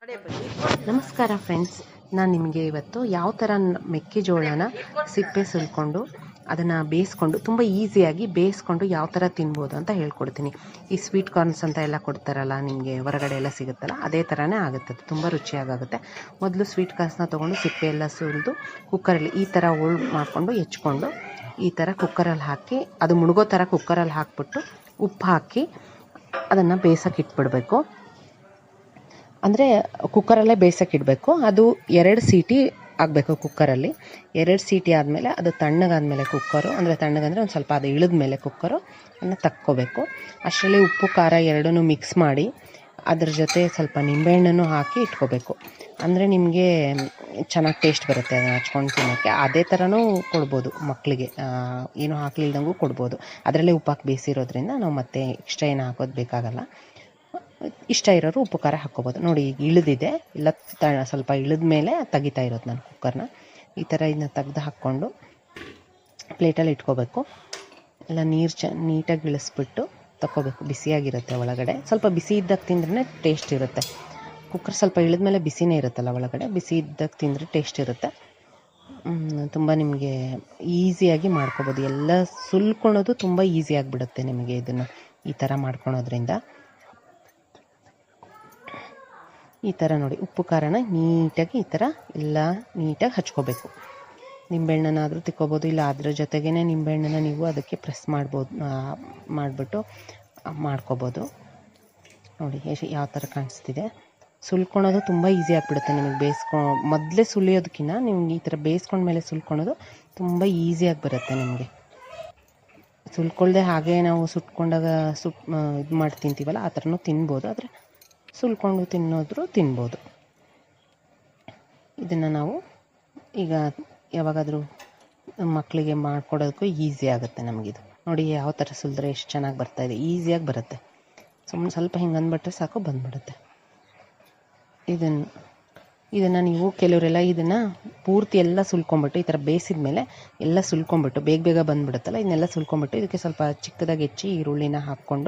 ನಮಸ್ಕಾರ ಫ್ರೆಂಡ್ಸ್, ನಾನು ನಿಮಗೆ ಇವತ್ತು ಯಾವ ಥರ ಮೆಕ್ಕೆಜೋಳನ ಸಿಪ್ಪೆ ಸುಲ್ಕೊಂಡು ಅದನ್ನು ಬೇಯಿಸ್ಕೊಂಡು ತುಂಬ ಈಸಿಯಾಗಿ ಬೇಯಿಸ್ಕೊಂಡು ಯಾವ ಥರ ತಿನ್ಬೋದು ಅಂತ ಹೇಳ್ಕೊಡ್ತೀನಿ. ಈ ಸ್ವೀಟ್ ಕಾರ್ನ್ಸ್ ಅಂತ ಎಲ್ಲ ಕೊಡ್ತಾರಲ್ಲ, ನಿಮಗೆ ಹೊರಗಡೆ ಎಲ್ಲ ಸಿಗುತ್ತಲ್ಲ, ಅದೇ ಥರನೇ ಆಗುತ್ತೆ. ತುಂಬ ರುಚಿಯಾಗುತ್ತೆ. ಮೊದಲು ಸ್ವೀಟ್ ಕಾರ್ನ್ಸ್ನ ತೊಗೊಂಡು ಸಿಪ್ಪೆ ಎಲ್ಲ ಸುಲಿದು ಕುಕ್ಕರಲ್ಲಿ ಈ ಥರ ಹೋಲ್ಡ್ ಮಾಡಿಕೊಂಡು ಹೆಚ್ಕೊಂಡು ಈ ಥರ ಕುಕ್ಕರಲ್ಲಿ ಹಾಕಿ, ಅದು ಮುಳುಗೋ ಥರ ಕುಕ್ಕರಲ್ಲಿ ಹಾಕ್ಬಿಟ್ಟು ಉಪ್ಪು ಹಾಕಿ ಅದನ್ನು ಬೇಯಿಸೋಕೆ ಇಟ್ಬಿಡಬೇಕು. ಅಂದರೆ ಕುಕ್ಕರಲ್ಲೇ ಬೇಯಿಸೋಕೆ ಇಡಬೇಕು. ಅದು 2 ಸೀಟಿ ಆಗಬೇಕು ಕುಕ್ಕರಲ್ಲಿ. 2 ಸೀಟಿ ಆದಮೇಲೆ ಅದು ತಣ್ಣಗಾದ್ಮೇಲೆ ಕುಕ್ಕರು, ಅಂದರೆ ತಣ್ಣಗಂದರೆ ಒಂದು ಸ್ವಲ್ಪ ಅದು ಇಳಿದ ಮೇಲೆ ಕುಕ್ಕರು ಅದನ್ನು ತಕ್ಕೋಬೇಕು. ಅಷ್ಟರಲ್ಲಿ ಉಪ್ಪು ಖಾರ ಎರಡನ್ನೂ ಮಿಕ್ಸ್ ಮಾಡಿ ಅದ್ರ ಜೊತೆ ಸ್ವಲ್ಪ ನಿಂಬೆಹಣ್ಣನ್ನು ಹಾಕಿ ಇಟ್ಕೋಬೇಕು. ಅಂದರೆ ನಿಮಗೆ ಚೆನ್ನಾಗಿ ಟೇಸ್ಟ್ ಬರುತ್ತೆ ಅದನ್ನು ಹಚ್ಕೊಂಡು ತಿನ್ನೋಕ್ಕೆ. ಅದೇ ಥರನೂ ಕೊಡ್ಬೋದು ಮಕ್ಕಳಿಗೆ, ಏನು ಹಾಕ್ಲಿಲ್ದಂಗೂ ಕೊಡ್ಬೋದು. ಅದರಲ್ಲೇ ಉಪ್ಪು ಹಾಕಿ ಬೇಯಿಸಿರೋದ್ರಿಂದ ನಾವು ಮತ್ತೆ ಎಕ್ಸ್ಟ್ರಾ ಏನು ಹಾಕೋದು ಬೇಕಾಗಲ್ಲ. ಇಷ್ಟ ಇರೋರು ಉಪ್ಪು ಖಾರ ಹಾಕ್ಕೋಬೋದು. ನೋಡಿ, ಈಗ ಇಳಿದಿದೆ, ಇಲ್ಲ ಸ್ವಲ್ಪ ಇಳಿದ ಮೇಲೆ ತೆಗಿತಾ ಇರೋದು ನಾನು ಕುಕ್ಕರ್ನ. ಈ ಥರ ಇದನ್ನ ತೆಗ್ದು ಹಾಕ್ಕೊಂಡು ಪ್ಲೇಟಲ್ಲಿ ಇಟ್ಕೋಬೇಕು. ಎಲ್ಲ ನೀರು ನೀಟಾಗಿ ಇಳಿಸ್ಬಿಟ್ಟು ತಗೋಬೇಕು. ಬಿಸಿಯಾಗಿರುತ್ತೆ ಒಳಗಡೆ. ಸ್ವಲ್ಪ ಬಿಸಿ ಇದ್ದಾಗ ತಿಂದ್ರೇ ಟೇಸ್ಟ್ ಇರುತ್ತೆ. ಕುಕ್ಕರ್ ಸ್ವಲ್ಪ ಇಳಿದ ಮೇಲೆ ಬಿಸಿನೇ ಇರುತ್ತಲ್ಲ ಒಳಗಡೆ, ಬಿಸಿ ಇದ್ದಾಗ ತಿಂದರೆ ಟೇಸ್ಟ್ ಇರುತ್ತೆ. ತುಂಬ ನಿಮಗೆ ಈಸಿಯಾಗಿ ಮಾಡ್ಕೋಬೋದು. ಎಲ್ಲ ಸುಲ್ಕೊಳೋದು ತುಂಬ ಈಸಿ ಆಗಿಬಿಡುತ್ತೆ ನಿಮಗೆ ಇದನ್ನು ಈ ಥರ ಮಾಡ್ಕೊಳೋದ್ರಿಂದ. ಈ ಥರ ನೋಡಿ, ಉಪ್ಪು ಖಾರನ ನೀಟಾಗಿ ಈ ಥರ ಎಲ್ಲ ನೀಟಾಗಿ ಹಚ್ಕೋಬೇಕು. ನಿಂಬೆಹಣ್ಣನಾದರೂ ತಿಕ್ಕೋಬೋದು, ಇಲ್ಲ ಅದ್ರ ಜೊತೆಗೇ ನಿಂಬೆಹಣ್ಣನ್ನ ನೀವು ಅದಕ್ಕೆ ಪ್ರೆಸ್ ಮಾಡಿಬಿಟ್ಟು ಮಾಡ್ಕೋಬೋದು. ನೋಡಿ ಯಾವ ಥರ ಕಾಣಿಸ್ತಿದೆ. ಸುಲ್ಕೊಳೋದು ತುಂಬ ಈಸಿ ಆಗಿಬಿಡುತ್ತೆ ನಿಮಗೆ. ಮೊದಲೇ ಸುಲಿಯೋದಕ್ಕಿಂತ ನಿಮ್ಗೆ ಈ ಥರ ಬೇಯಿಸ್ಕೊಂಡ್ಮೇಲೆ ಸುಲ್ಕೊಳೋದು ತುಂಬ ಈಸಿಯಾಗಿ ಬರುತ್ತೆ ನಿಮಗೆ. ಸುಲ್ಕೊಳ್ದೆ ಹಾಗೆ ನಾವು ಸುಟ್ಕೊಂಡಾಗ ಇದು ಮಾಡಿ ತಿಂತೀವಲ್ಲ, ಆ ಥರನೂ ತಿನ್ಬೋದು. ಆದರೆ ಸುಲ್ಕೊಂಡು ತಿನ್ಬೋದು. ಇದನ್ನು ನಾವು ಈಗ ಯಾವಾಗಾದರೂ ಮಕ್ಕಳಿಗೆ ಮಾಡಿಕೊಡೋದಕ್ಕೂ ಈಸಿ ಆಗುತ್ತೆ ನಮಗಿದು. ನೋಡಿ ಯಾವ ಥರ ಸುಲಿದ್ರೆ ಎಷ್ಟು ಚೆನ್ನಾಗಿ ಬರ್ತಾಯಿದೆ, ಈಸಿಯಾಗಿ ಬರುತ್ತೆ. ಸುಮ್ಮನೆ ಸ್ವಲ್ಪ ಹಿಂಗೆ ಅಂದ್ಬಿಟ್ರೆ ಸಾಕು, ಬಂದ್ಬಿಡುತ್ತೆ. ಇದನ್ನು ನೀವು ಕೆಲವರೆಲ್ಲ ಇದನ್ನು ಪೂರ್ತಿ ಎಲ್ಲ ಸುಲ್ಕೊಂಬಿಟ್ಟು ಈ ಥರ ಬೇಯಿಸಿದ ಮೇಲೆ ಎಲ್ಲ ಸುಲ್ಕೊಂಬಿಟ್ಟು ಬೇಗ ಬಂದುಬಿಡುತ್ತಲ್ಲ, ಇದನ್ನೆಲ್ಲ ಸುಲ್ಕೊಂಬಿಟ್ಟು ಇದಕ್ಕೆ ಸ್ವಲ್ಪ ಚಿಕ್ಕದಾಗಿ ಹೆಚ್ಚಿ ಈರುಳ್ಳಿನ ಹಾಕ್ಕೊಂಡು